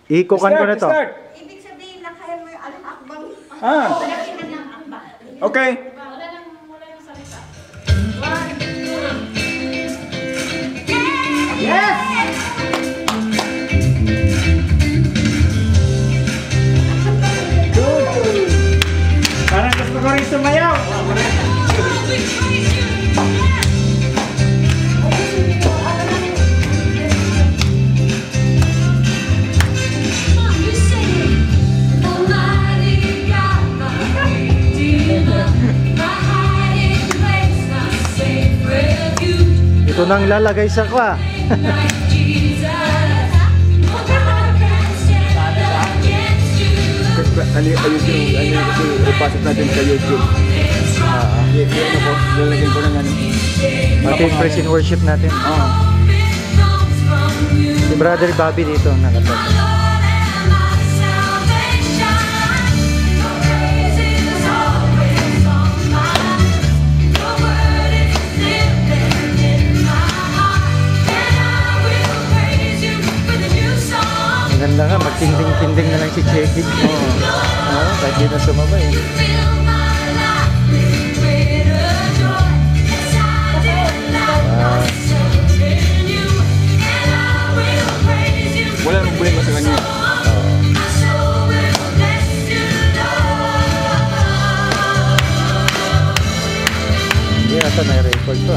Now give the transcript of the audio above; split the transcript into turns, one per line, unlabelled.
Ikukan ko na to.
Ibig sabihin na kaya mo yung alakbang.
Palakihan ng akba.
Okay.
Wala nang salita.
Yes! Good! Parang gusto ko rin sumayaw.
Ito nang lalagay sa kwa.
Ipasok natin sa YouTube. Ano ko, lalagyan ko ng ano.
Pati yung praise and worship natin.
Oo.
Si Brother Bobby dito ang nakatata. Ang ganda nga, magtinding-tinding na lang si Checky. Oo. Kahit di na sumabay.
Wala nang problema sa kanya.
Hindi ata may record to